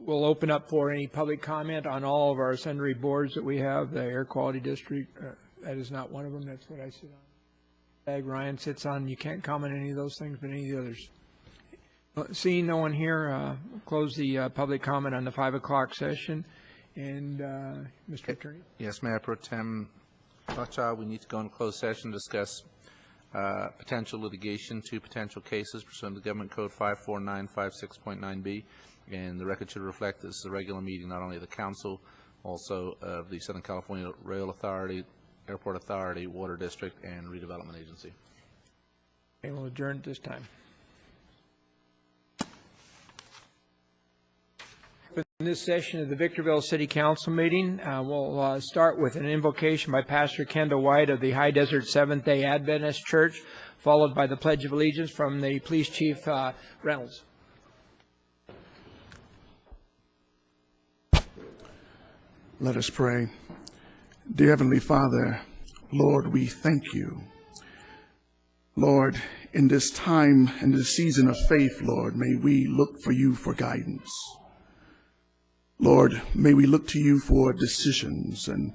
We'll open up for any public comment on all of our sundry boards that we have. The Air Quality District, that is not one of them. That's what I sit on. Ryan sits on. You can't comment on any of those things, but any of the others. Seeing no one here, we'll close the public comment on the 5 o'clock session. And Mr. Attorney? Yes, Mayor Pro Tem Butcha, we need to go into closed session to discuss potential litigation, 2 potential cases pursuant to Government Code 54956.9b. And the record should reflect this is a regular meeting not only of the Council, also of the Southern California Rail Authority, Airport Authority, Water District, and Redevelopment Agency. And we'll adjourn at this time. In this session of the Victorville City Council meeting, we'll start with an invocation by Pastor Kendall White of the High Desert Seventh-day Adventist Church, followed by the Pledge of Allegiance from the Police Chief Reynolds. Let us pray. Dear Heavenly Father, Lord, we thank you. Lord, in this time, in this season of faith, Lord, may we look for you for guidance. Lord, may we look to you for decisions. And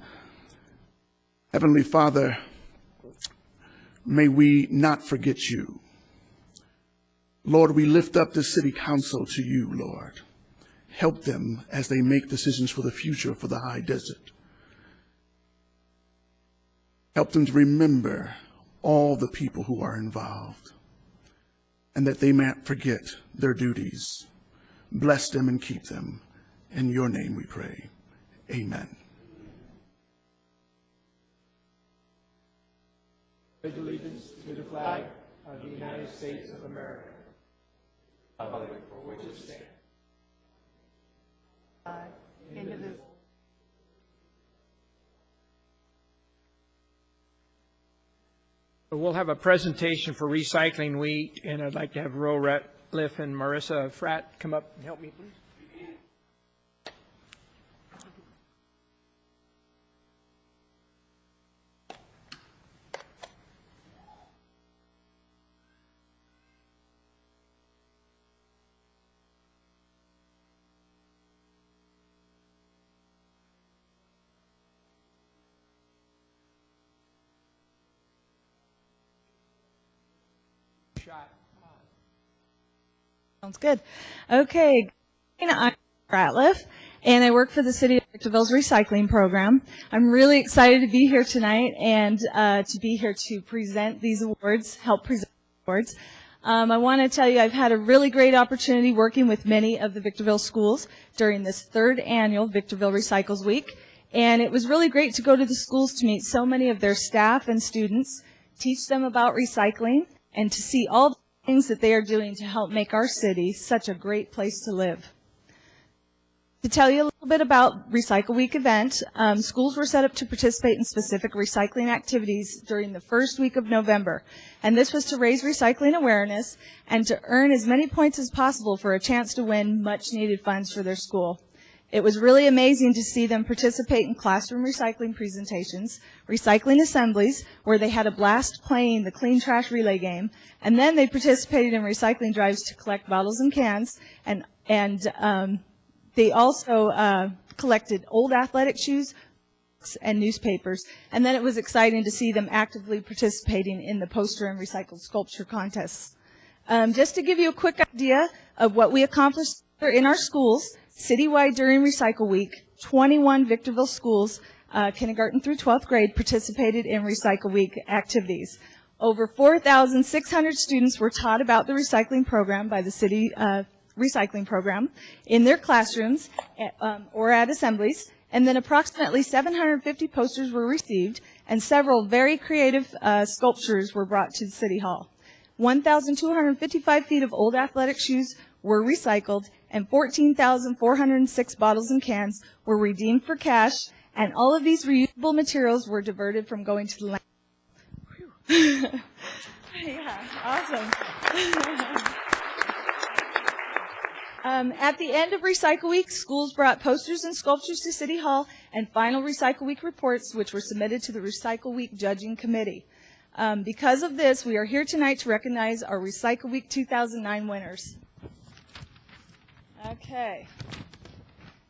Heavenly Father, may we not forget you. Lord, we lift up the city council to you, Lord. Help them as they make decisions for the future for the high desert. Help them to remember all the people who are involved and that they may not forget their duties. Bless them and keep them. In your name we pray. Amen. Pledge allegiance to the flag of the United States of America, for which it stands. Indivisible. We'll have a presentation for Recycling Week, and I'd like to have Ro Ratliff and Marissa Fratt come up and help me, please. Sounds good. Okay, I'm Ratliff, and I work for the City of Victorville's recycling program. I'm really excited to be here tonight and to be here to present these awards, help present the awards. I want to tell you I've had a really great opportunity working with many of the Victorville schools during this 3rd annual Victorville Recycles Week, and it was really great to go to the schools to meet so many of their staff and students, teach them about recycling, and to see all the things that they are doing to help make our city such a great place to live. To tell you a little bit about Recycle Week event, schools were set up to participate in specific recycling activities during the first week of November. And this was to raise recycling awareness and to earn as many points as possible for a chance to win much needed funds for their school. It was really amazing to see them participate in classroom recycling presentations, recycling assemblies, where they had a blast playing the Clean Trash Relay game, and then they participated in recycling drives to collect bottles and cans, and they also collected old athletic shoes and newspapers. And then it was exciting to see them actively participating in the poster and recycled sculpture contests. Just to give you a quick idea of what we accomplished in our schools, citywide during Recycle Week, 21 Victorville schools, kindergarten through 12th grade, participated in Recycle Week activities. Over 4,600 students were taught about the recycling program by the city recycling program in their classrooms or at assemblies, and then approximately 750 posters were received, and several very creative sculptures were brought to City Hall. 1,255 feet of old athletic shoes were recycled, and 14,406 bottles and cans were redeemed for cash, and all of these reusable materials were diverted from going to the land. Yeah, awesome. At the end of Recycle Week, schools brought posters and sculptures to City Hall and final Recycle Week reports, which were submitted to the Recycle Week Judging Committee. Because of this, we are here tonight to recognize our Recycle Week 2009 winners. Okay.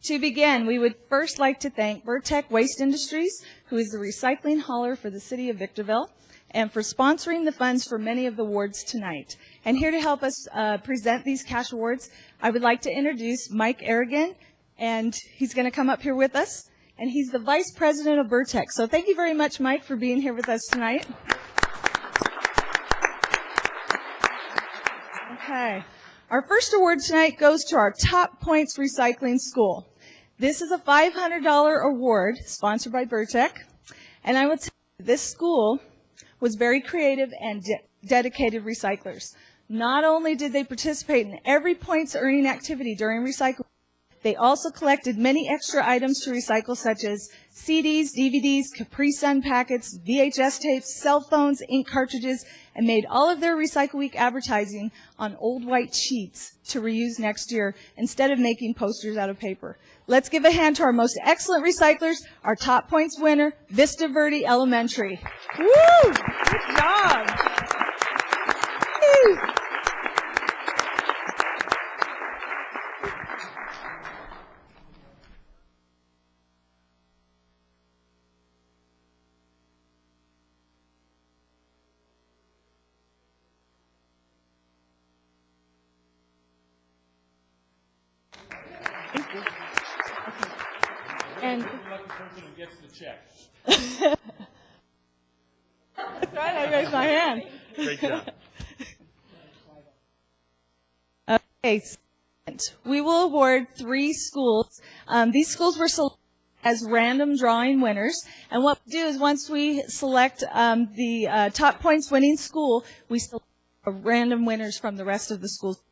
To begin, we would first like to thank Vertec Waste Industries, who is the recycling hauler for the city of Victorville, and for sponsoring the funds for many of the awards tonight. And here to help us present these cash awards, I would like to introduce Mike Aragon, and he's going to come up here with us, and he's the Vice President of Vertec. So thank you very much, Mike, for being here with us tonight. Okay. Our first award tonight goes to our Top Points Recycling School. This is a $500 award sponsored by Vertec. And I will tell you, this school was very creative and dedicated recyclers. Not only did they participate in every points earning activity during recycling, they also collected many extra items to recycle, such as CDs, DVDs, Capri Sun packets, VHS tapes, cell phones, ink cartridges, and made all of their Recycle Week advertising on old white sheets to reuse next year instead of making posters out of paper. Let's give a hand to our most excellent recyclers, our top points winner, Vista Verde Elementary. Woo! Good job! Woo! And gets the check. That's right, I raised my hand. Great job. Okay, we will award 3 schools. These schools were selected as random drawing winners. And what we do is once we select the top points winning school, we select random winners from the rest of the schools.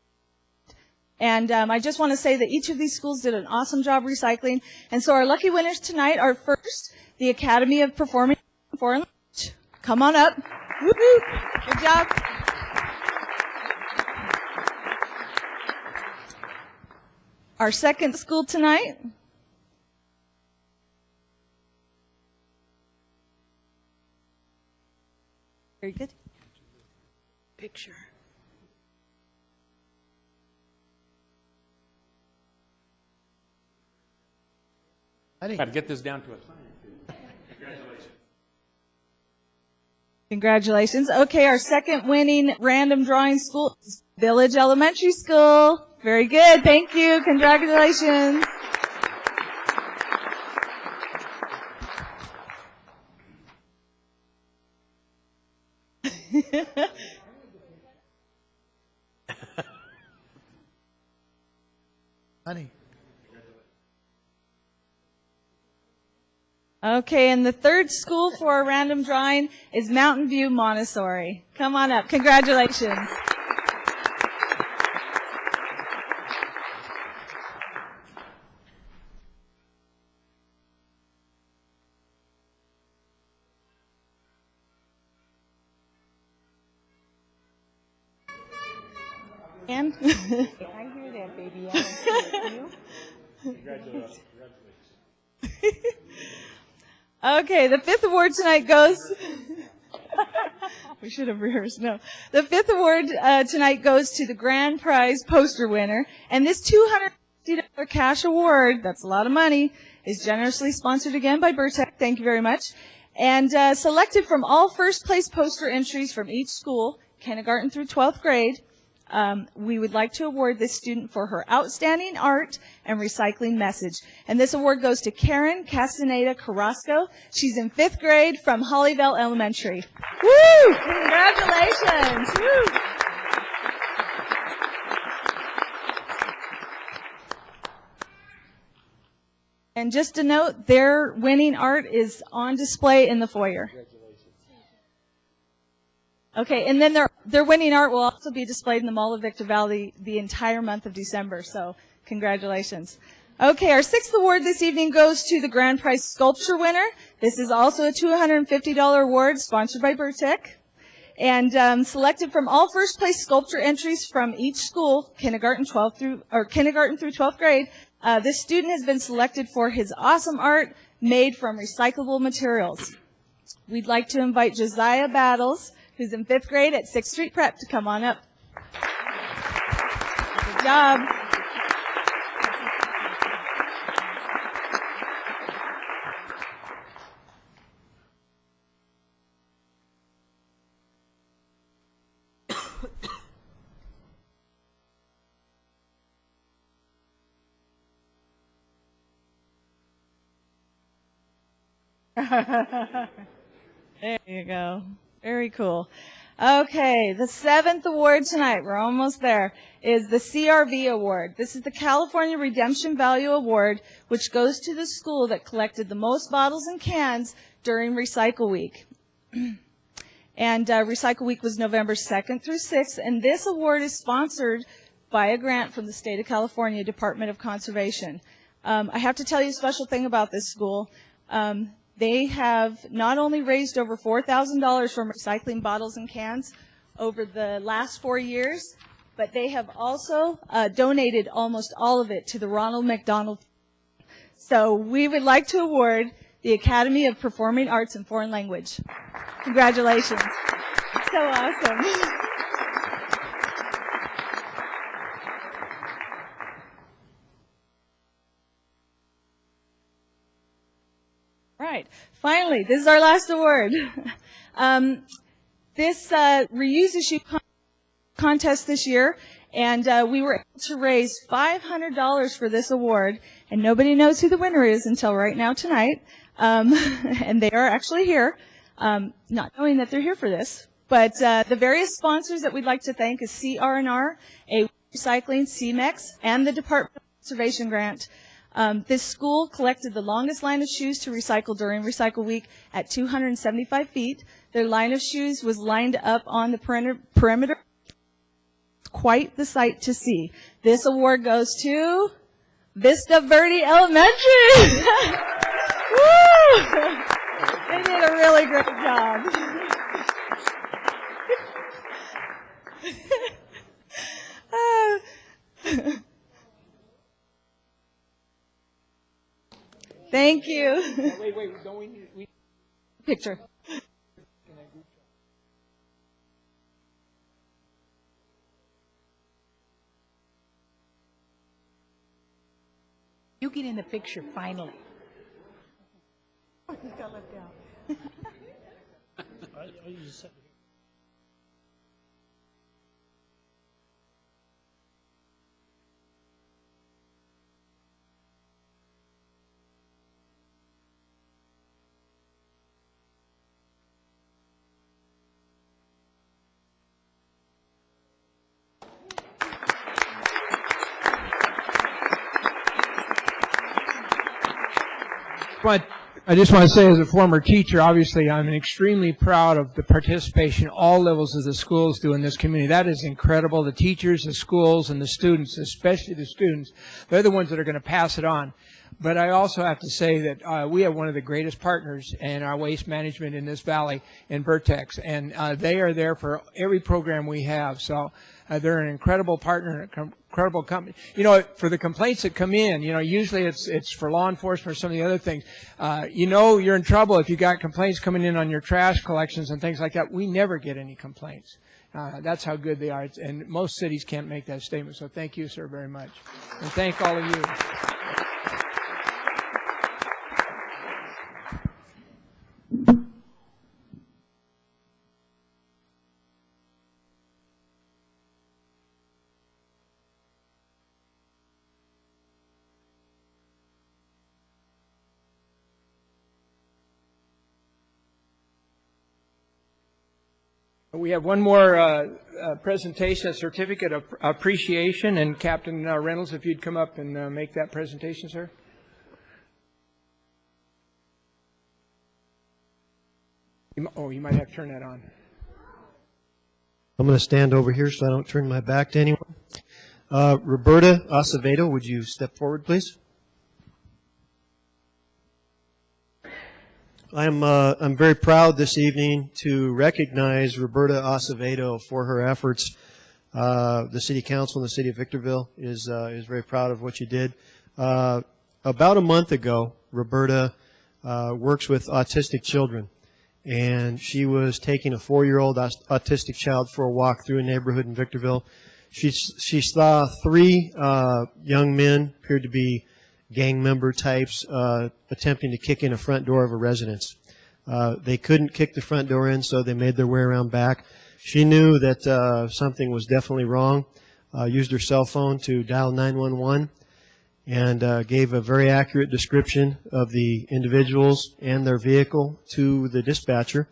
And I just want to say that each of these schools did an awesome job recycling. And so our lucky winners tonight are first, the Academy of Performing and Foreign Language. Come on up. Woo-hoo. Good job. Our second school tonight. Very good. Picture. Got to get this down to a science. Congratulations. Congratulations. Okay, our second winning random drawing school is Village Elementary School. Very good. Thank you. Congratulations. Honey. Okay, and the third school for our random drawing is Mountain View Montessori. Come on up. Congratulations. And I hear that, baby. I don't hear you. Congratulations. okay, the fifth award tonight goes. We should have rehearsed. No, the fifth award tonight goes to the grand prize poster winner, and this $250 cash award—that's a lot of money—is generously sponsored again by Vertec. Thank you very much, and selected from all first-place poster entries from each school, kindergarten through 12th grade. We would like to award this student for her outstanding art and recycling message. And this award goes to Karen Castaneda Carrasco. She's in 5th grade from Hollyville Elementary. Woo! Congratulations! Woo! And just a note, their winning art is on display in the foyer. Okay, and then their winning art will also be displayed in the Mall of Victor Valley the entire month of December, so congratulations. Okay, our sixth award this evening goes to the grand prize sculpture winner. This is also a $250 award sponsored by Vertec, and selected from all first place sculpture entries from each school, kindergarten through 12th grade. This student has been selected for his awesome art made from recyclable materials. We'd like to invite Josiah Battles, who's in 5th grade at 6th Street Prep, to come on up. Good job. There you go. Very cool. Okay, the 7th award tonight, we're almost there, is the CRV Award. This is the California Redemption Value Award, which goes to the school that collected the most bottles and cans during Recycle Week. And Recycle Week was November 2nd through 6th, and this award is sponsored by a grant from the State of California Department of Conservation. I have to tell you a special thing about this school. They have not only raised over $4,000 from recycling bottles and cans over the last 4 years, but they have also donated almost all of it to the Ronald McDonald. So we would like to award the Academy of Performing Arts and Foreign Language. Congratulations. So awesome. Right. Finally, this is our last award. This reuse issue contest this year, and we were able to raise $500 for this award, and nobody knows who the winner is until right now tonight. And they are actually here, not knowing that they're here for this. But the various sponsors that we'd like to thank is CR&R, A Recycling, CMEX, and the Department of Conservation Grant. This school collected the longest line of shoes to recycle during Recycle Week at 275 feet. Their line of shoes was lined up on the perimeter. Quite the sight to see. This award goes to Vista Verde Elementary. Woo! They did a really great job. Thank you. Wait, don't we need... Picture. You get in the picture finally. I just want to say, as a former teacher, obviously I'm extremely proud of the participation all levels of the schools do in this community. That is incredible. The teachers, the schools, and the students, especially the students, they're the ones that are going to pass it on. But I also have to say that we have one of the greatest partners in our waste management in this valley in Vertex, and they are there for every program we have. So they're an incredible partner, incredible company. You know, for the complaints that come in, you know, usually it's for law enforcement or some of the other things. You know you're in trouble if you got complaints coming in on your trash collections and things like that. We never get any complaints. That's how good they are, and most cities can't make that statement. So thank you, sir, very much, and thank all of you. We have one more presentation, a certificate of appreciation, and Captain Reynolds, if you'd come up and make that presentation, sir. You might have to turn that on. I'm going to stand over here so I don't turn my back to anyone. Roberta Acevedo, would you step forward, please? I'm very proud this evening to recognize Roberta Acevedo for her efforts. The City Council in the City of Victorville is very proud of what you did. About a month ago, Roberta works with autistic children, and she was taking a 4-year-old autistic child for a walk through a neighborhood in Victorville. She saw 3 young men, appeared to be gang member types, attempting to kick in a front door of a residence. They couldn't kick the front door in, so they made their way around back. She knew that something was definitely wrong, used her cell phone to dial 911, and gave a very accurate description of the individuals and their vehicle to the dispatcher.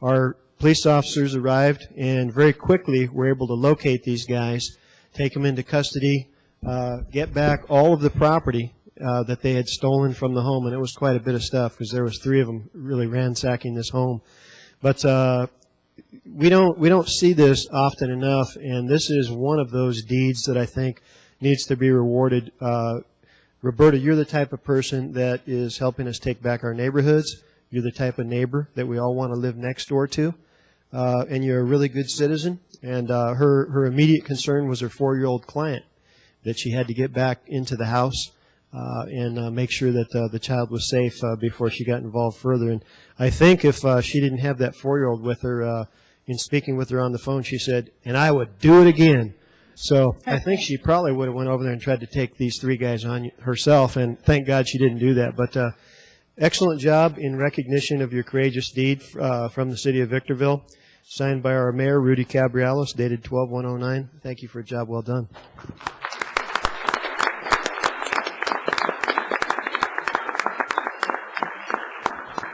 Our police officers arrived and very quickly were able to locate these guys, take them into custody, get back all of the property that they had stolen from the home, and it was quite a bit of stuff because there was 3 of them really ransacking this home. But we don't see this often enough, and this is one of those deeds that I think needs to be rewarded. Roberta, you're the type of person that is helping us take back our neighborhoods. You're the type of neighbor that we all want to live next door to, and you're a really good citizen. And her immediate concern was her 4-year-old client, that she had to get back into the house and make sure that the child was safe before she got involved further. And I think if she didn't have that 4-year-old with her, in speaking with her on the phone, she said, "And I would do it again." So I think she probably would have went over there and tried to take these 3 guys on herself, and thank God she didn't do that. But excellent job in recognition of your courageous deed from the city of Victorville, signed by our mayor, Rudy Cabrialis, dated 12/109. Thank you for a job well done.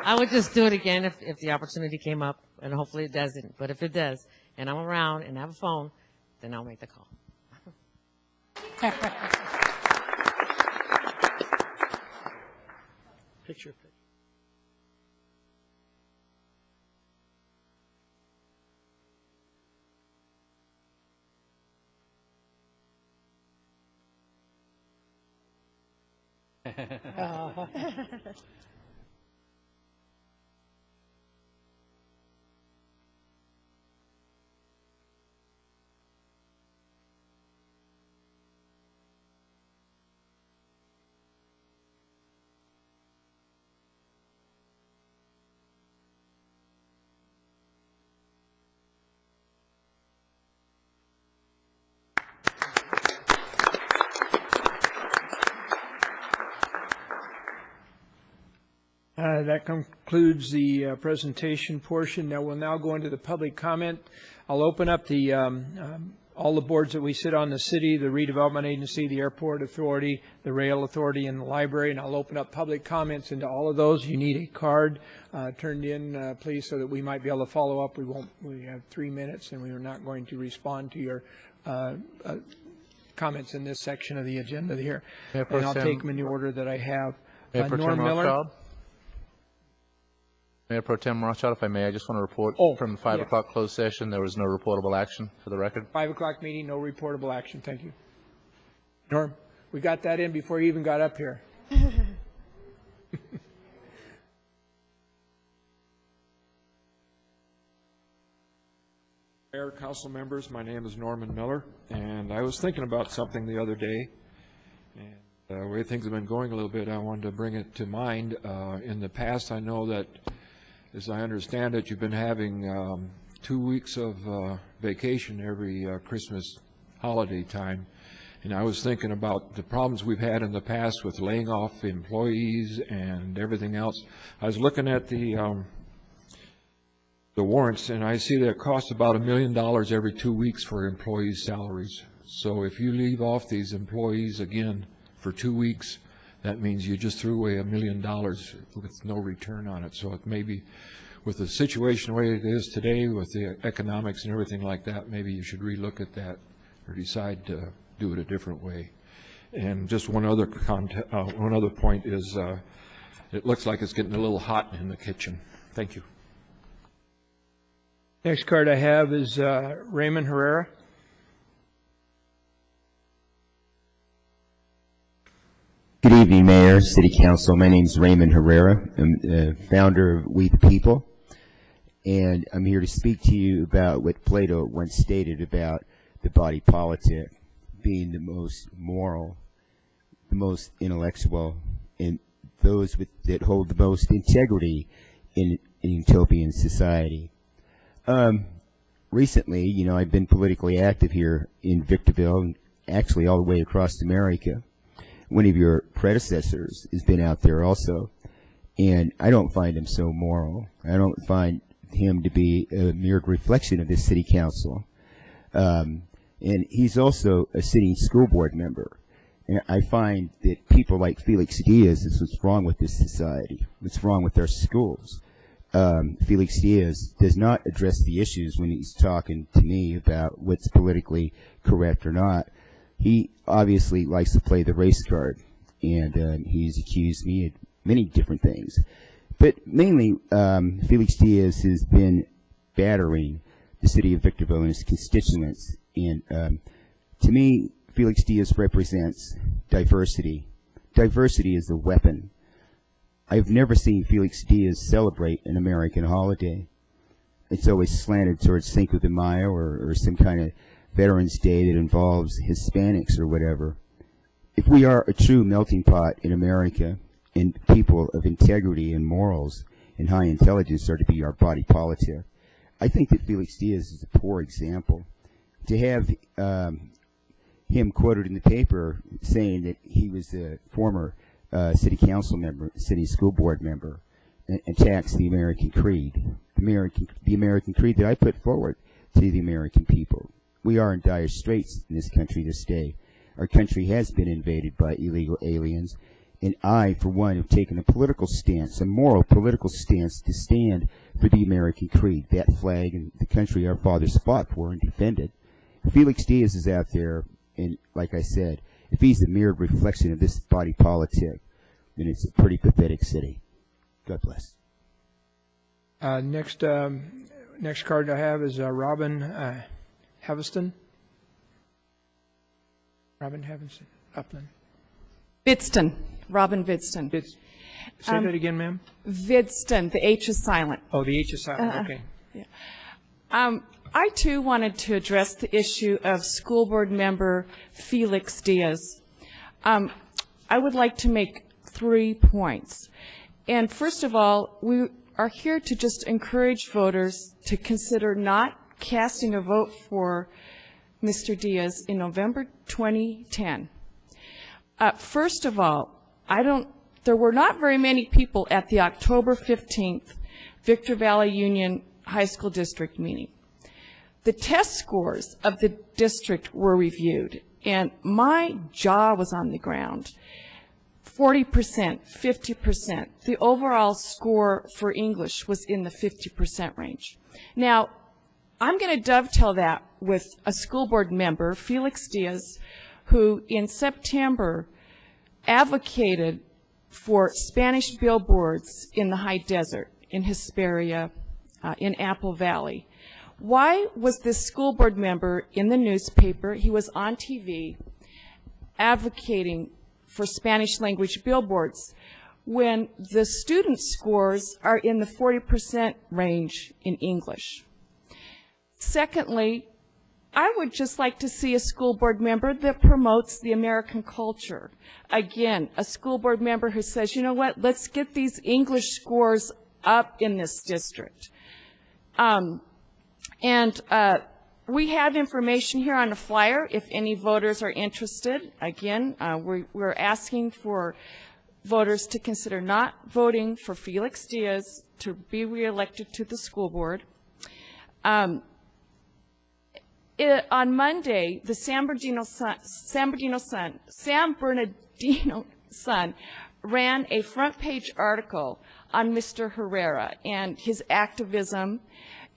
I would just do it again if the opportunity came up, and hopefully it doesn't. But if it does, and I'm around and have a phone, then I'll make the call. Picture. That concludes the presentation portion. Now we'll now go into the public comment. I'll open up the all the boards that we sit on, the city, the redevelopment agency, the airport authority, the rail authority, and the library, and I'll open up public comments into all of those. You need a card turned in, please, so that we might be able to follow up. We have 3 minutes, and we are not going to respond to your comments in this section of the agenda here. And I'll take them in the order that I have. Norm Miller. Mayor Pro Tem Rothschild, if I may, I just want to report from the 5 o'clock closed session, there was no reportable action for the record. 5 o'clock meeting, no reportable action. Thank you. Norm, we got that in before you even got up here. Mayor, council members, my name is Norman Miller, and I was thinking about something the other day, and the way things have been going a little bit, I wanted to bring it to mind. In the past, I know that, as I understand it, you've been having 2 weeks of vacation every Christmas holiday time. And I was thinking about the problems we've had in the past with laying off employees and everything else. I was looking at the warrants, and I see that it costs about $1 million every 2 weeks for employees' salaries. So if you leave off these employees again for 2 weeks, that means you just threw away $1 million with no return on it. So it may be, with the situation the way it is today, with the economics and everything like that, maybe you should relook at that or decide to do it a different way. And just one other point is, it looks like it's getting a little hot in the kitchen. Thank you. Next card I have is Raymond Herrera. Good evening, Mayor, City Council. My name is Raymond Herrera. I'm the founder of We the People, and I'm here to speak to you about what Plato once stated about the body politic being the most moral, the most intellectual, and those that hold the most integrity in a utopian society. Recently, I've been politically active here in Victorville, and actually all the way across America. One of your predecessors has been out there also, and I don't find him so moral. I don't find him to be a mere reflection of this city council. And he's also a sitting school board member. And I find that people like Felix Diaz is what's wrong with this society, what's wrong with our schools. Felix Diaz does not address the issues when he's talking to me about what's politically correct or not. He obviously likes to play the race card, and he's accused me of many different things. But mainly, Felix Diaz has been battering the city of Victorville and its constituents. And to me, Felix Diaz represents diversity. Diversity is a weapon. I've never seen Felix Diaz celebrate an American holiday. It's always slanted towards Cinco de Mayo or some kind of Veterans Day that involves Hispanics or whatever. If we are a true melting pot in America, and people of integrity and morals and high intelligence are to be our body politic, I think that Felix Diaz is a poor example. To have him quoted in the paper saying that he was a former city council member, city school board member, and attacks the American creed, the American creed that I put forward to the American people. We are in dire straits in this country this day. Our country has been invaded by illegal aliens, and I, for one, have taken a political stance, a moral political stance, to stand for the American creed, that flag and the country our fathers fought for and defended. Felix Diaz is out there, and like I said, if he's a mirrored reflection of this body politic, then it's a pretty pathetic city. God bless. Next card I have is Robin Haviston. Robin Haviston, Upland. Vidston, Robin Vidston. Say that again, ma'am. Vidston, the H is silent. Oh, the H is silent, okay. Yeah. I, too, wanted to address the issue of school board member Felix Diaz. I would like to make 3 points. And first of all, we are here to just encourage voters to consider not casting a vote for Mr. Diaz in November 2010. First of all, there were not very many people at the October 15th Victor Valley Union High School District meeting. The test scores of the district were reviewed, and my jaw was on the ground. 40%, 50%. The overall score for English was in the 50% range. Now, I'm going to dovetail that with a school board member, Felix Diaz, who in September advocated for Spanish billboards in the high desert, in Hesperia, in Apple Valley. Why was this school board member in the newspaper, he was on TV, advocating for Spanish language billboards when the student scores are in the 40% range in English? Secondly, I would just like to see a school board member that promotes the American culture. Again, a school board member who says, you know what, let's get these English scores up in this district. We have information here on a flyer if any voters are interested. Again, we're asking for voters to consider not voting for Felix Diaz to be reelected to the school board. On Monday, the San Bernardino Sun ran a front page article on Mr. Herrera and his activism.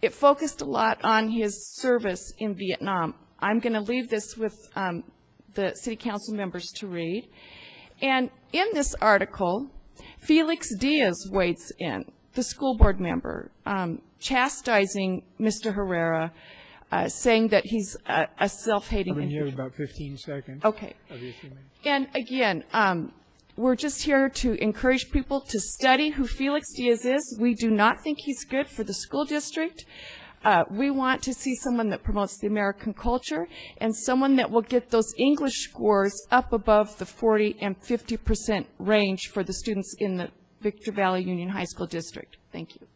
It focused a lot on his service in Vietnam. I'm going to leave this with the city council members to read. And in this article, Felix Diaz wades in, the school board member, chastising Mr. Herrera, saying that he's a self-hating You have individual. about 15 seconds. Okay. Of your 2 minutes. And again, we're just here to encourage people to study who Felix Diaz is. We do not think he's good for the school district. We want to see someone that promotes the American culture and someone that will get those English scores up above the 40 and 50% range for the students in the Victor Valley Union High School District. Thank you.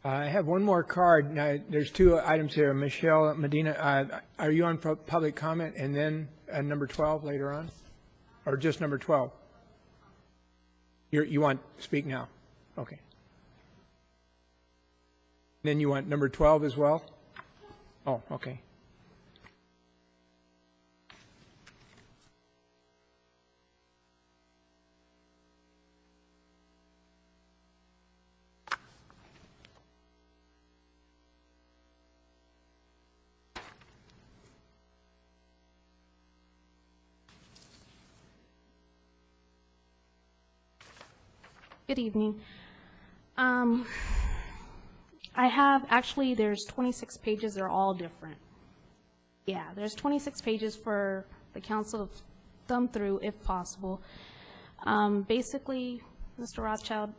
I have one more card. Now, there's 2 items here. Michelle Medina, are you on public comment and then number 12 later on? Or just number 12? You want to speak now? Okay. Then you want number 12 as well? Oh, okay. Good evening. I have, actually, there's 26 pages. They're all different. Yeah, there's 26 pages for the council to thumb through if possible. Basically, Mr. Rothschild,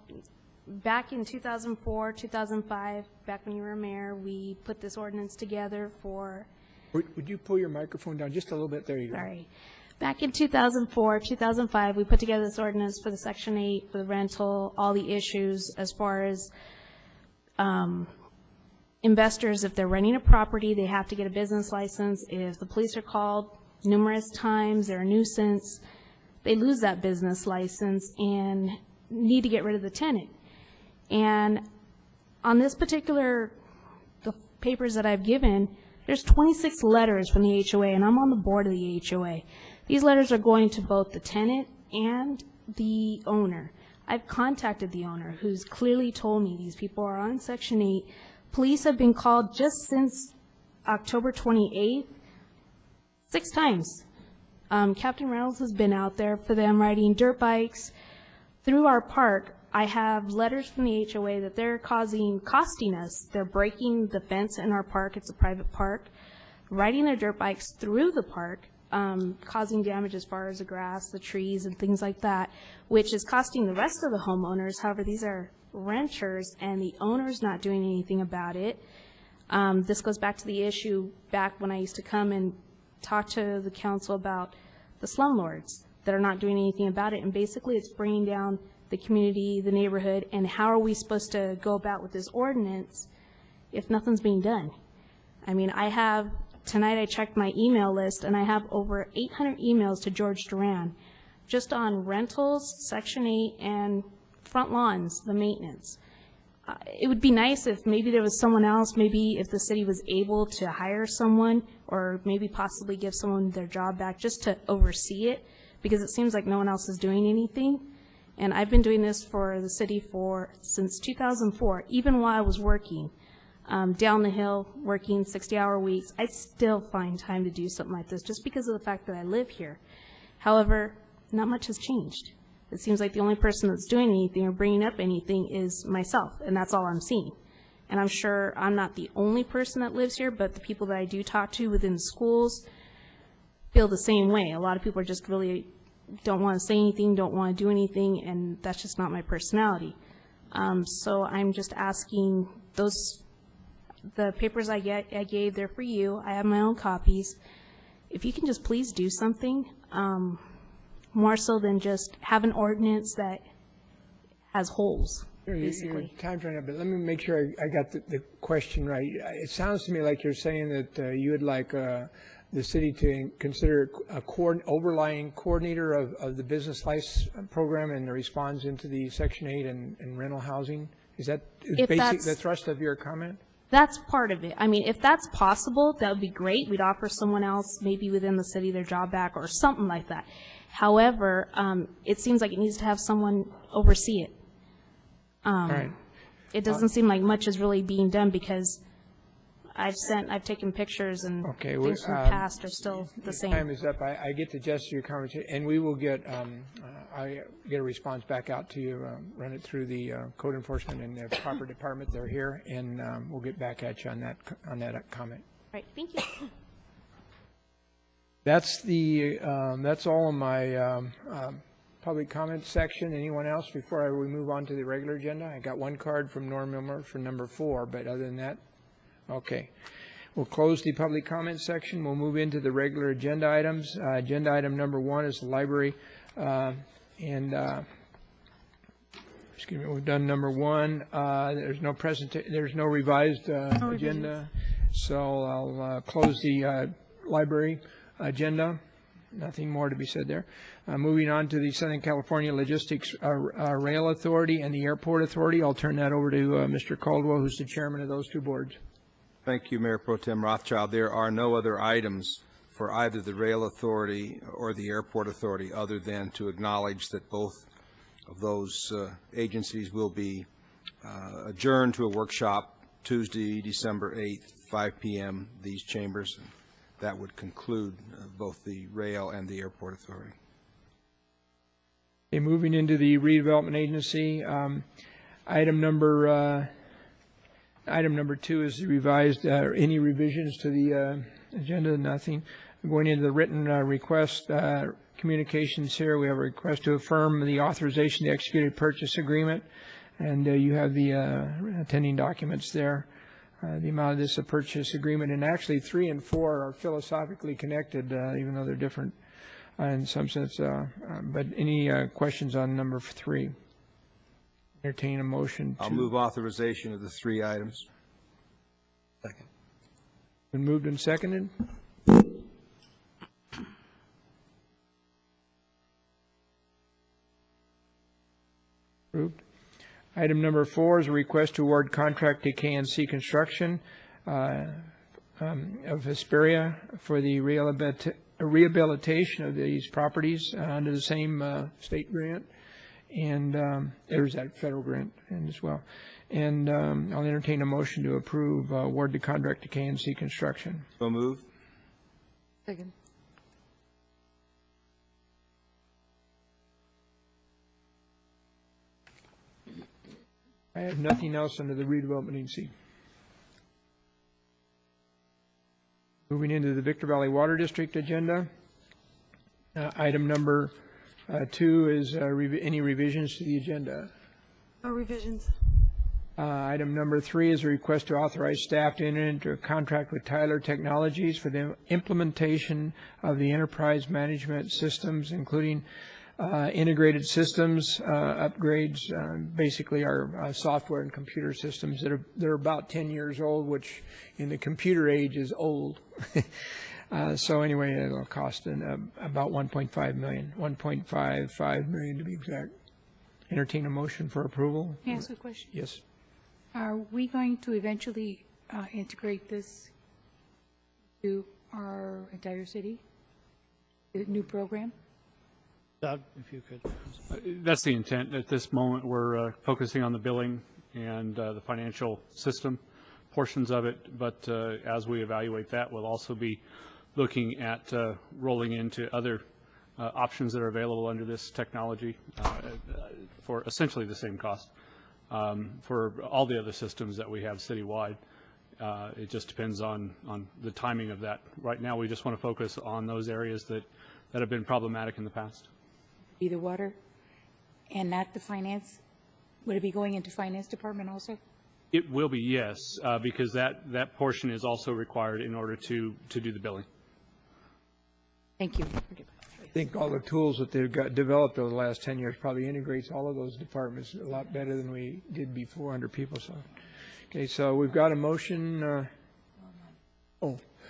back in 2004, 2005, back when you were mayor, we put this ordinance together for... Would you pull your microphone down just a little bit? There you go. Sorry. Back in 2004, 2005, we put together this ordinance for the Section 8, for the rental, all the issues as far as investors, if they're renting a property, they have to get a business license. If the police are called numerous times, they're a nuisance, they lose that business license and need to get rid of the tenant. And on this particular, the papers that I've given, there's 26 letters from the HOA, and I'm on the board of the HOA. These letters are going to both the tenant and the owner. I've contacted the owner, who's clearly told me these people are on Section 8. Police have been called just since October 28th, 6 times. Captain Reynolds has been out there for them riding dirt bikes through our park. I have letters from the HOA that they're costing us. They're breaking the fence in our park. It's a private park. Riding their dirt bikes through the park, causing damage as far as the grass, the trees, and things like that, which is costing the rest of the homeowners. However, these are renters, and the owner's not doing anything about it. This goes back to the issue back when I used to come and talk to the council about the slumlords that are not doing anything about it, and basically it's bringing down the community, the neighborhood, and how are we supposed to go about with this ordinance if nothing's being done? I mean, tonight I checked my email list, and I have over 800 emails to George Duran just on rentals, Section 8, and front lawns, the maintenance. It would be nice if maybe there was someone else, maybe if the city was able to hire someone or maybe possibly give someone their job back just to oversee it, because it seems like no one else is doing anything. And I've been doing this for the city since 2004, even while I was working down the hill, working 60-hour weeks. I still find time to do something like this just because of the fact that I live here. However, not much has changed. It seems like the only person that's doing anything or bringing up anything is myself, and that's all I'm seeing. And I'm sure I'm not the only person that lives here, but the people that I do talk to within schools feel the same way. A lot of people are just really don't want to say anything, don't want to do anything, and that's just not my personality. So I'm just asking the papers I gave, they're for you. I have my own copies. If you can just please do something, more so than just have an ordinance that has holes, basically. Your time's running out, but let me make sure I got the question right. It sounds to me like you're saying that you would like the city to consider a overlying coordinator of the business license program and the response into the Section 8 and rental housing. Is that the thrust of your comment? That's part of it. I mean, if that's possible, that would be great. We'd offer someone else, maybe within the city, their job back or something like that. However, it seems like it needs to have someone oversee it. All right. It doesn't seem like much is really being done because I've taken pictures and things from the past are still the same. Time is up. I get to gesture your conversation, and we will get I get a response back out to you. Run it through the code enforcement and the proper department. They're here, and we'll get back at you on that comment. Right. Thank you. That's all in my public comment section. Anyone else before we move on to the regular agenda? I got one card from Norm Milmer for number 4, but other than that, okay. We'll close the public comment section. We'll move into the regular agenda items. Agenda item number 1 is the library, excuse me. We've done number 1. There's no revised agenda, so I'll close the library agenda. Nothing more to be said there. Moving on to the Southern California Logistics Rail Authority and the Airport Authority. I'll turn that over to Mr. Caldwell, who's the chairman of those two boards. Thank you, Mayor Pro Tem Rothschild. There are no other items for either the Rail Authority or the Airport Authority other than to acknowledge that both of those agencies will be adjourned to a workshop Tuesday, December 8th, 5 p.m., these chambers. That would conclude both the Rail and the Airport Authority. Okay, moving into the redevelopment agency, item number 2 is the revised, any revisions to the agenda? Nothing. Going into the written request communications here, we have a request to affirm the authorization to execute a purchase agreement, and you have the attending documents there. The amount of this purchase agreement, and actually 3 and 4 are philosophically connected, even though they're different in some sense. But any questions on number 3? Entertain a motion to... I'll move authorization of the 3 items. Second. Been moved and seconded. Approved. Item number 4 is a request to award contract to KNC Construction of Hesperia for the rehabilitation of these properties under the same state grant, and there's that federal grant and as well. And I'll entertain a motion to approve award the contract to KNC Construction. So moved. Second. I have nothing else under the redevelopment agency. Moving into the Victor Valley Water District agenda. Item number 2 is any revisions to the agenda. No revisions. Item number 3 is a request to authorize staff to enter into a contract with Tyler Technologies for the implementation of the enterprise management systems, including integrated systems upgrades, basically our software and computer systems they're about 10 years old, which in the computer age is old. So anyway, it'll cost about $1.5 million, $1.55 million to be exact. Entertain a motion for approval. Can I ask a question? Yes. Are we going to eventually integrate this to our entire city, the new program? Doug, if you could. That's the intent. At this moment, we're focusing on the billing and the financial system portions of it, but as we evaluate that, we'll also be looking at rolling into other options that are available under this technology for essentially the same cost for all the other systems that we have citywide. It just depends on the timing of that. Right now, we just want to focus on those areas that have been problematic in the past. Be the water and not the finance? Would it be going into finance department also? It will be, yes, because that portion is also required in order to do the billing. Thank you. I think all the tools that they've got developed over the last 10 years probably integrates all of those departments a lot better than we did before under PeopleSoft. Okay, so we've got a motion.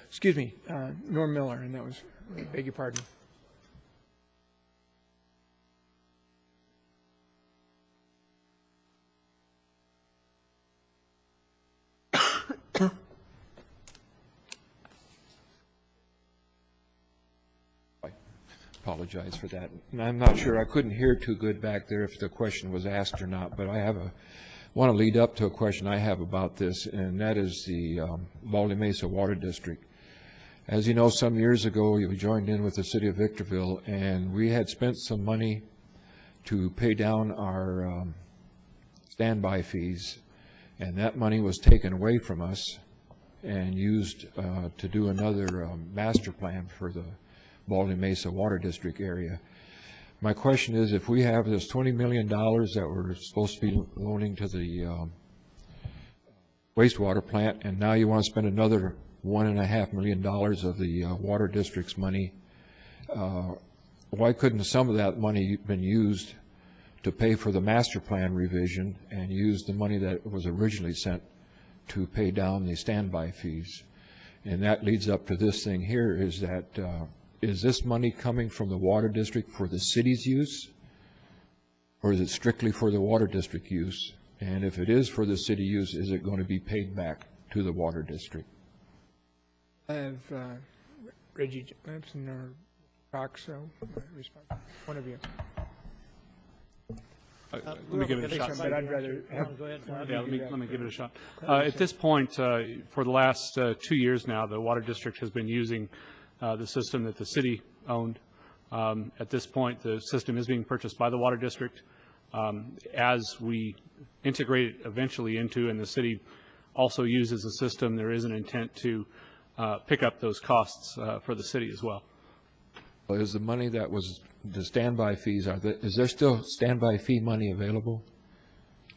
Excuse me, Norm Miller, and that was, I beg your pardon. Apologize for that. And I'm not sure, I couldn't hear too good back there if the question was asked or not, but I want to lead up to a question I have about this, and that is the Baldy Mesa Water District. As you know, some years ago, we joined in with the city of Victorville, and we had spent some money to pay down our standby fees, and that money was taken away from us and used to do another master plan for the Baldy Mesa Water District area. My question is, if we have this $20 million that we're supposed to be loaning to the wastewater plant, and now you want to spend another $1.5 million of the water district's money, why couldn't some of that money been used to pay for the master plan revision and use the money that was originally sent to pay down the standby fees? And that leads up to this thing here, is that is this money coming from the water district for the city's use, or is it strictly for the water district use? And if it is for the city use, is it going to be paid back to the water district? I have Reggie Lampson or Cox, so respond. One of you. Let me give it a shot. But I'd rather have, Go ahead. Yeah, let me give it a shot. At this point, for the last 2 years now, the water district has been using the system that the city owned At this point, the system is being purchased by the Water District. As we integrate it eventually into, and the city also uses the system, there is an intent to pick up those costs for the city as well. Is the money that was the standby fees, is there still standby fee money available?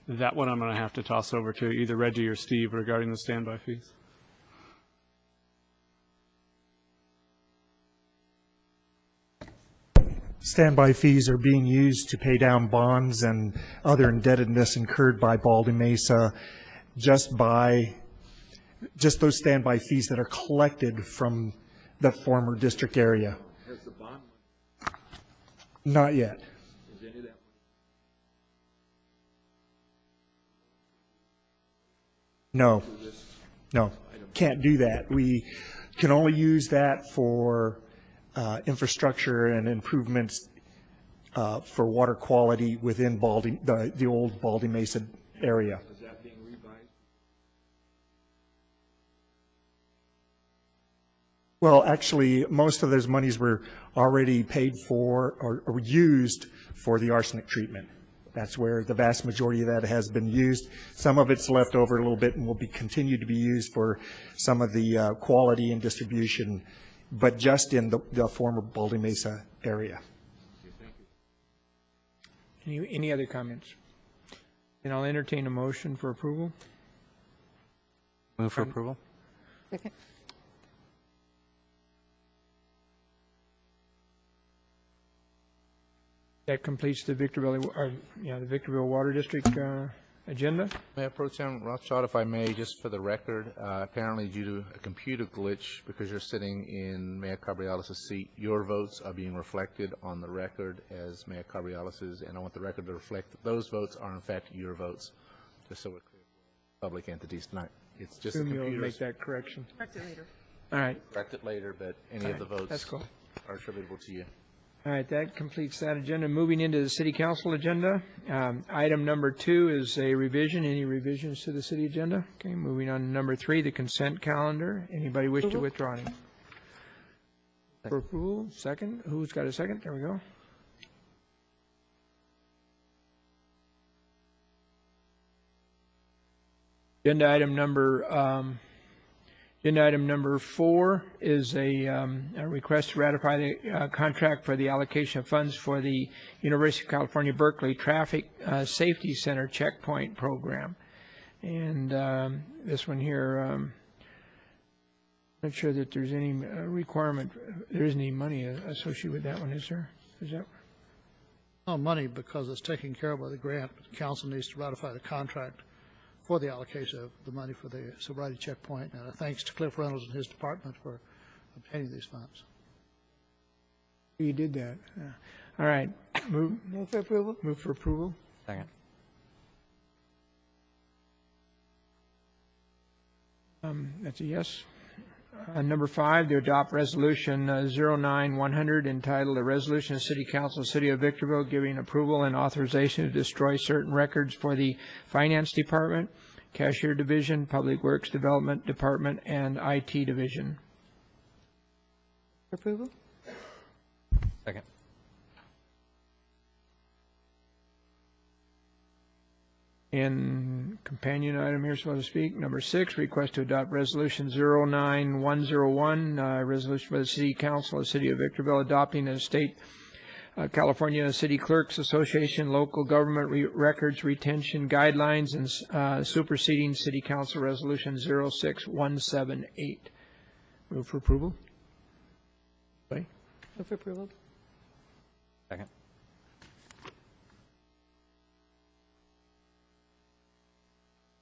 That one I'm going to have to toss over to either Reggie or Steve regarding the standby fees. Standby fees are being used to pay down bonds and other indebtedness incurred by Baldy Mesa, just those standby fees that are collected from the former district area. Has the bond? Not yet. Is any of that? No, can't do that. We can only use that for infrastructure and improvements for water quality within the old Baldy Mesa area. Is that being revised? Well, actually, most of those monies were already paid for or used for the arsenic treatment. That's where the vast majority of that has been used. Some of it's left over a little bit and will be continued to be used for some of the quality and distribution, but just in the former Baldy Mesa area. Any other comments? And I'll entertain a motion for approval. Move for approval. Second. That completes the Victorville Water District agenda. Mayor Pro Tem Rothschild, if I may, just for the record, apparently due to a computer glitch, because you're sitting in Mayor Cabriales' seat, your votes are being reflected on the record as Mayor Cabriales', and I want the record to reflect that those votes are in fact your votes, just so we're clear for public entities tonight. It's just a Assume computer. you'll make that correction. Correct it later. All right. Correct it later, but any of the votes That's cool. are attributable to you. All right, that completes that agenda. Moving into the city council agenda. Item number 2 is a revision. Any revisions to the city agenda? Okay, moving on to number 3, the consent calendar. Anybody wish to withdraw any? For approval, second. Who's got a second? There we go. Agenda item number 4 is a request to ratify the contract for the allocation of funds for the University of California, Berkeley Traffic Safety Center Checkpoint Program. And this one here, I'm not sure that there's any requirement, there isn't any money associated with that one, is there? Is that? No money because it's taken care of by the grant, but the council needs to ratify the contract for the allocation of the money for the sobriety checkpoint. And thanks to Cliff Reynolds and his department for obtaining these funds. You did that. Yeah. All right. Move for approval. Move for approval. Second. That's a yes. Number 5, to adopt resolution 09-100 entitled "A Resolution of City Council of the City of Victorville Giving Approval and Authorization to Destroy Certain Records for the Finance Department, Cashier Division, Public Works Development Department, and IT Division." Approval. Second. And companion item here, so to speak, number 6, request to adopt resolution 09-101, resolution for the City Council of the City of Victorville adopting a state California City Clerks Association local government records retention guidelines and superseding City Council Resolution 06178. Move for approval. Move for approval. Second.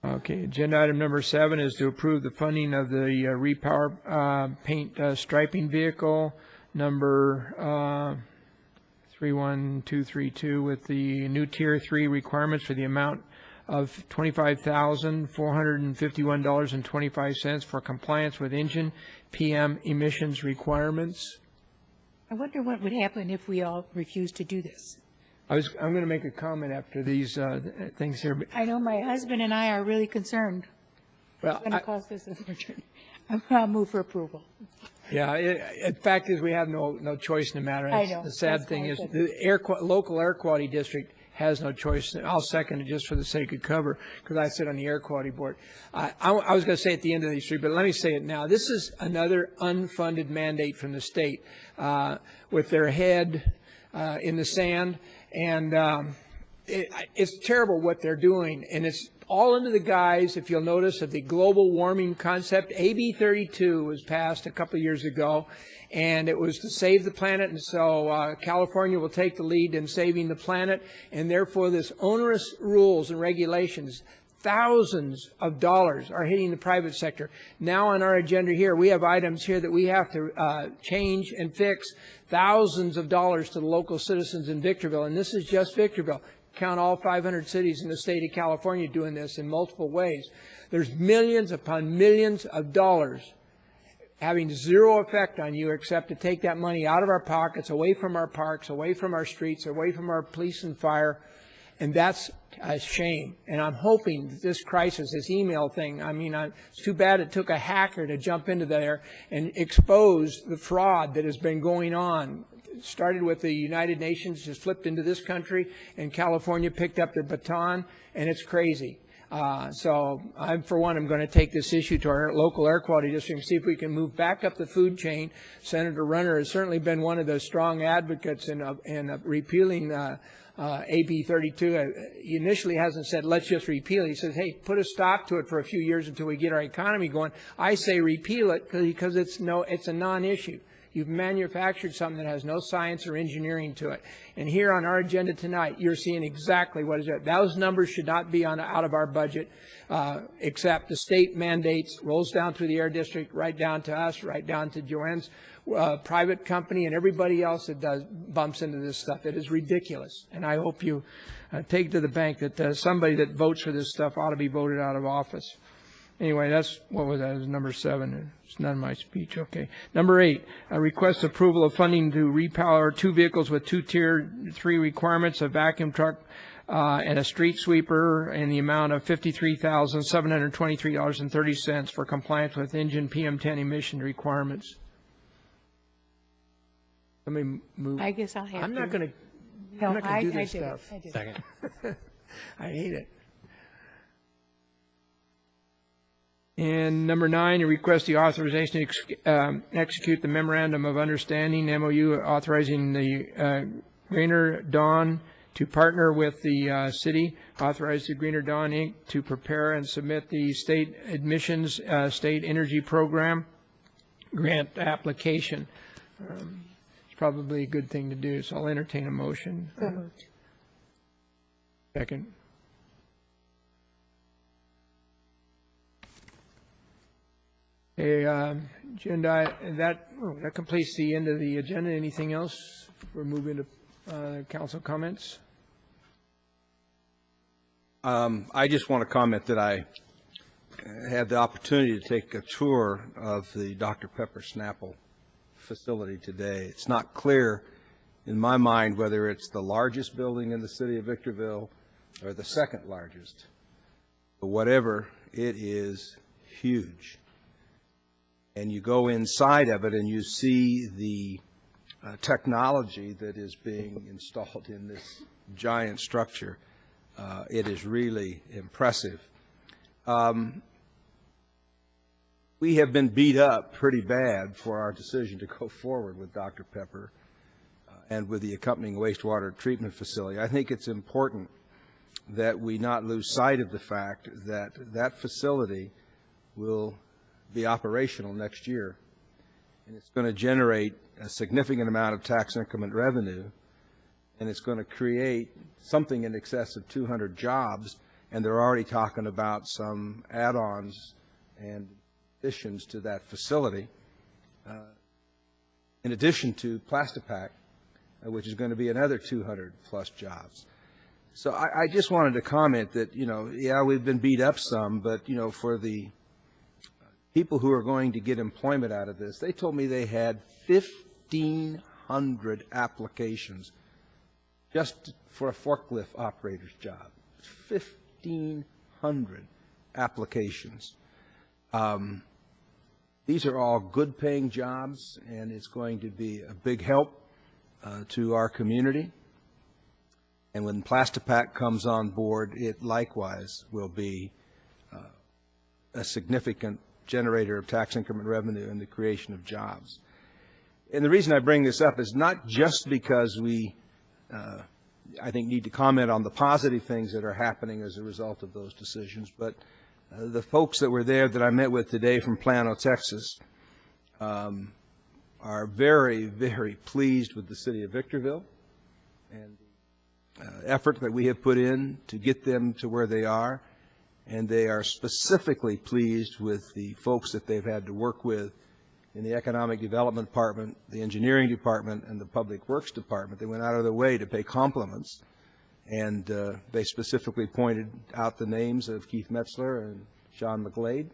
Okay, agenda item number 7 is to approve the funding of the repower paint striping vehicle number 31232 with the new Tier 3 requirements for the amount of $25,451.25 for compliance with engine PM emissions requirements. I wonder what would happen if we all refused to do this. I'm going to make a comment after these things here. But I know my husband and I are really concerned. Well, It's going to cost us a fortune. I'm going to move for approval. Yeah, in fact is we have no choice in the matter. I know. The sad That's thing why I is said the local air quality district has no choice. I'll second it just for the sake of cover because I sit on the air quality board. I was going to say at the end of these three, but let me say it now. This is another unfunded mandate from the state with their head in the sand, and it's terrible what they're doing, and it's all under the guise, if you'll notice, of the global warming concept. AB 32 was passed a couple of years ago, and it was to save the planet, and so California will take the lead in saving the planet, and therefore this onerous rules and regulations, thousands of dollars are hitting the private sector. Now on our agenda here, we have items here that we have to change and fix, thousands of dollars to the local citizens in Victorville, and this is just Victorville. Count all 500 cities in the state of California doing this in multiple ways. There's millions upon millions of dollars having zero effect on you except to take that money out of our pockets, away from our parks, away from our streets, away from our police and fire, and that's a shame. And I'm hoping that this crisis, this email thing, I mean, it's too bad it took a hacker to jump into there and expose the fraud that has been going on. It started with the United Nations, just flipped into this country, and California picked up the baton, and it's crazy. So for one, I'm going to take this issue to our local air quality district and see if we can move back up the food chain. Senator Runner has certainly been one of the strong advocates in repealing AB 32. He initially hasn't said, let's just repeal it. He says, hey, put a stop to it for a few years until we get our economy going. I say repeal it because it's a non-issue. You've manufactured something that has no science or engineering to it. And here on our agenda tonight, you're seeing exactly what is it. Those numbers should not be out of our budget, except the state mandates, rolls down through the air district, right down to us, right down to Joanne's private company and everybody else that bumps into this stuff. It is ridiculous. And I hope you take to the bank that somebody that votes for this stuff ought to be voted out of office. Anyway, what was that? It was number 7. It's not in my speech. Okay. Number 8, request approval of funding to repower 2 vehicles with 2 Tier 3 requirements, a vacuum truck and a street sweeper in the amount of $53,723.30 for compliance with engine PM10 emission requirements. Let me move. I guess I'll have I'm not going to do this stuff. I do. Second. I hate it. And number 9, you request the authorization to execute the Memorandum of Understanding, MOU, authorizing the Greener Dawn to partner with the city, authorize the Greener Dawn, Inc. to prepare and submit the state admissions, state energy program grant application. It's probably a good thing to do, so I'll entertain a motion. Second. Agenda, that completes the end of the agenda. Anything else? We're moving to council comments. I just want to comment that I had the opportunity to take a tour of the Dr. Pepper Snapple facility today. It's not clear in my mind whether it's the largest building in the city of Victorville or the second largest. But whatever, it is huge. And you go inside of it and you see the technology that is being installed in this giant structure. It is really impressive. We have been beat up pretty bad for our decision to go forward with Dr. Pepper and with the accompanying wastewater treatment facility. I think it's important that we not lose sight of the fact that that facility will be operational next year, and it's going to generate a significant amount of tax increment revenue, and it's going to create something in excess of 200 jobs, and they're already talking about some add-ons and additions to that facility, in addition to Plastipac, which is going to be another 200-plus jobs. So I just wanted to comment that, yeah, we've been beat up some, but, for the people who are going to get employment out of this, they told me they had 1,500 applications just for a forklift operator's job. 1,500 applications. These are all good-paying jobs, and it's going to be a big help to our community. And when Plastipac comes on board, it likewise will be a significant generator of tax increment revenue and the creation of jobs. And the reason I bring this up is not just because we, I think, need to comment on the positive things that are happening as a result of those decisions, but the folks that were there that I met with today from Plano, Texas, are very, very pleased with the city of Victorville and the effort that we have put in to get them to where they are. And they are specifically pleased with the folks that they've had to work with in the Economic Development Department, the Engineering Department, and the Public Works Department. They went out of their way to pay compliments, and they specifically pointed out the names of Keith Metzler and Sean McGlade.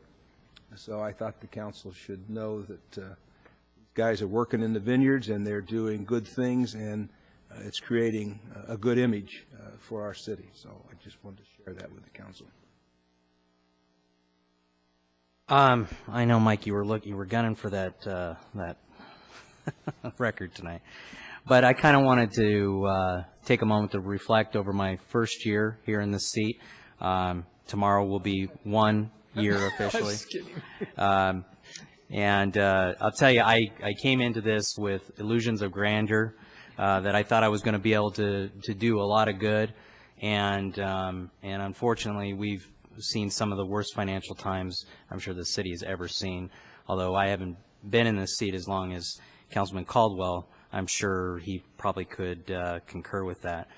So I thought the council should know that these guys are working in the vineyards, and they're doing good things, and it's creating a good image for our city. So I just wanted to share that with the council. I know, Mike, you were gunning for that record tonight, but I kind of wanted to take a moment to reflect over my first year here in this seat. Tomorrow will be 1 year officially. Just kidding. And I'll tell you, I came into this with illusions of grandeur, that I thought I was going to be able to do a lot of good, and unfortunately we've seen some of the worst financial times I'm sure the city has ever seen. Although I haven't been in this seat as long as Councilman Caldwell, I'm sure he probably could concur with that.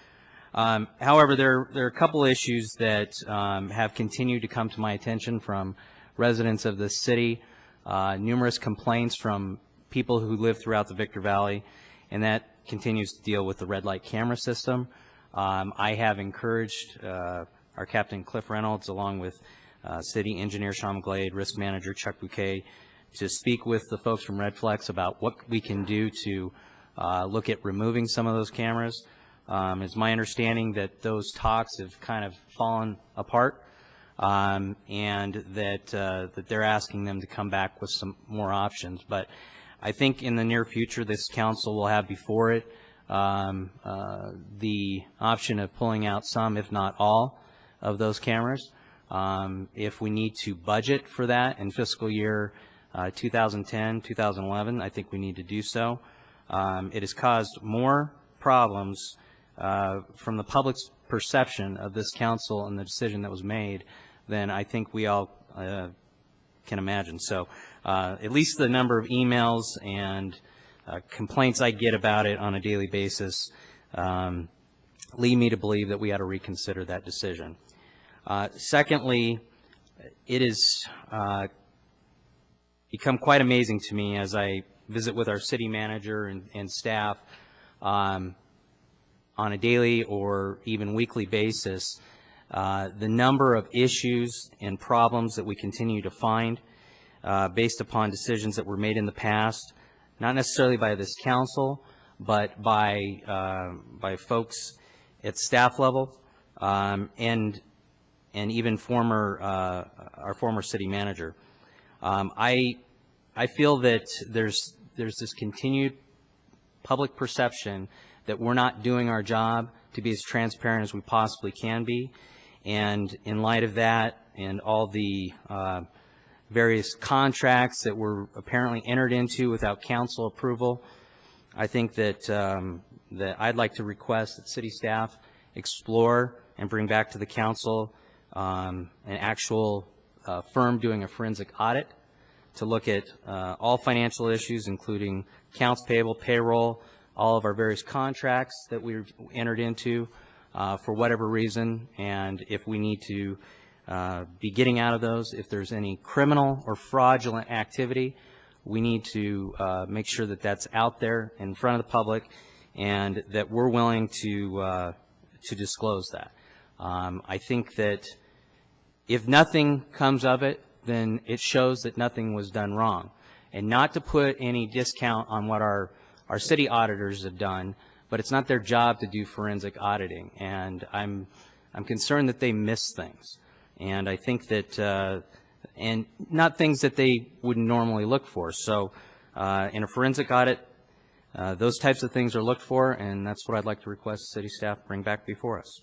However, there are a couple issues that have continued to come to my attention from residents of this city, numerous complaints from people who live throughout the Victor Valley, and that continues to deal with the red light camera system. I have encouraged our Captain Cliff Reynolds, along with City Engineer Sean McGlade, Risk Manager Chuck Bouquet, to speak with the folks from Redflex about what we can do to look at removing some of those cameras. It's my understanding that those talks have kind of fallen apart, and that they're asking them to come back with some more options. But I think in the near future, this council will have before it the option of pulling out some, if not all, of those cameras. If we need to budget for that in fiscal year 2010, 2011, I think we need to do so. It has caused more problems from the public's perception of this council and the decision that was made than I think we all can imagine. So at least the number of emails and complaints I get about it on a daily basis lead me to believe that we ought to reconsider that decision. Secondly, it has become quite amazing to me as I visit with our city manager and staff on a daily or even weekly basis, the number of issues and problems that we continue to find based upon decisions that were made in the past, not necessarily by this council, but by folks at staff level, and even our former city manager. I feel that there's this continued public perception that we're not doing our job to be as transparent as we possibly can be, and in light of that and all the various contracts that were apparently entered into without council approval, I think that that I'd like to request that city staff explore and bring back to the council an actual firm doing a forensic audit to look at all financial issues, including accounts payable, payroll, all of our various contracts that we've entered into for whatever reason, and if we need to be getting out of those, if there's any criminal or fraudulent activity, we need to make sure that that's out there in front of the public and that we're willing to disclose that. I think that if nothing comes of it, then it shows that nothing was done wrong. And not to put any discount on what our city auditors have done, but it's not their job to do forensic auditing. And I'm concerned that they miss things. And I think that and not things that they would normally look for. So in a forensic audit, those types of things are looked for, and that's what I'd like to request city staff bring back before us.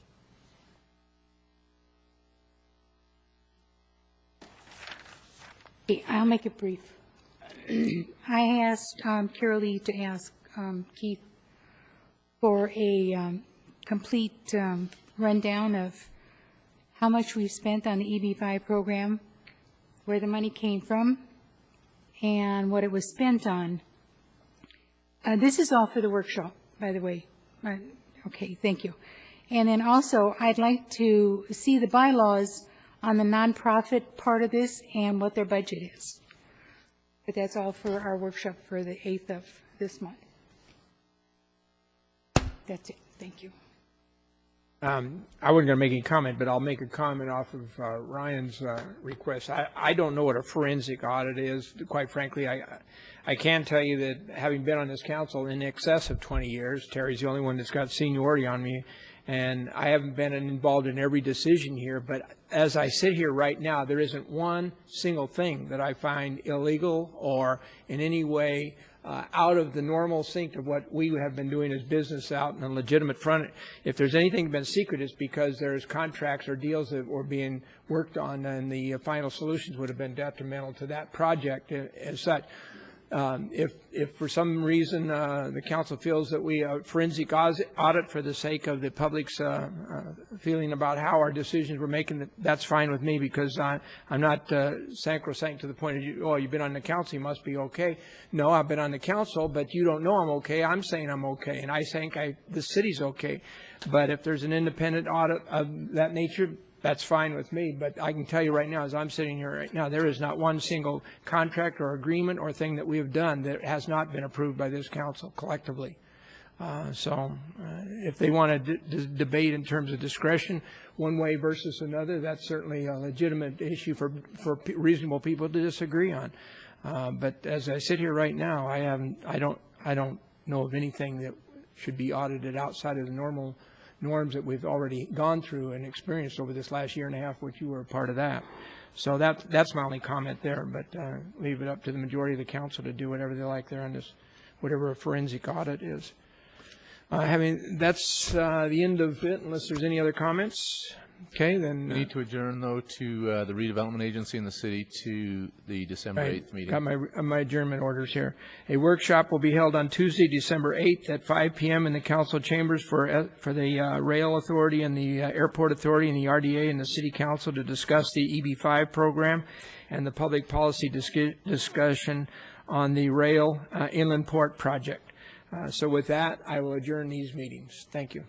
Okay, I'll make it brief. I asked Carol Lee to ask Keith for a complete rundown of how much we've spent on the EB5 program, where the money came from, and what it was spent on. This is all for the workshop, by the way. Okay, thank you. And then also, I'd like to see the bylaws on the nonprofit part of this and what their budget is. But that's all for our workshop for the 8th of this month. That's it. Thank you. I wasn't going to make any comment, but I'll make a comment off of Ryan's request. I don't know what a forensic audit is. Quite frankly, I can tell you that having been on this council in excess of 20 years, Terry's the only one that's got seniority on me, and I haven't been involved in every decision here, but as I sit here right now, there isn't one single thing that I find illegal or in any way out of the normal sync of what we have been doing as business out in a legitimate front. If there's anything been secret, it's because there's contracts or deals that were being worked on, and the final solutions would have been detrimental to that project as such. If for some reason the council feels that we forensic audit for the sake of the public's feeling about how our decisions were making, that's fine with me, because I'm not sacrosanct to the point of, you've been on the council, you must be okay. No, I've been on the council, but you don't know I'm okay. I'm saying I'm okay, and I think the city's okay. But if there's an independent audit of that nature, that's fine with me, but I can tell you right now, as I'm sitting here right now, there is not one single contract or agreement or thing that we have done that has not been approved by this council collectively. So if they want to debate in terms of discretion, one way versus another, that's certainly a legitimate issue for reasonable people to disagree on. But as I sit here right now, I don't know of anything that should be audited outside of the normal norms that we've already gone through and experienced over this last year and a half, which you were a part of that. So that's my only comment there, but leave it up to the majority of the council to do whatever they like there on this, whatever a forensic audit is. That's the end of it, unless there's any other comments. Okay, then. We need to adjourn, though, to the redevelopment agency in the city to the December 8th meeting. Got my adjournment orders here. A workshop will be held on Tuesday, December 8th at 5 p.m. in the council chambers for the Rail Authority and the Airport Authority and the RDA and the City Council to discuss the EB5 program and the public policy discussion on the Rail Inland Port project. So with that, I will adjourn these meetings. Thank you.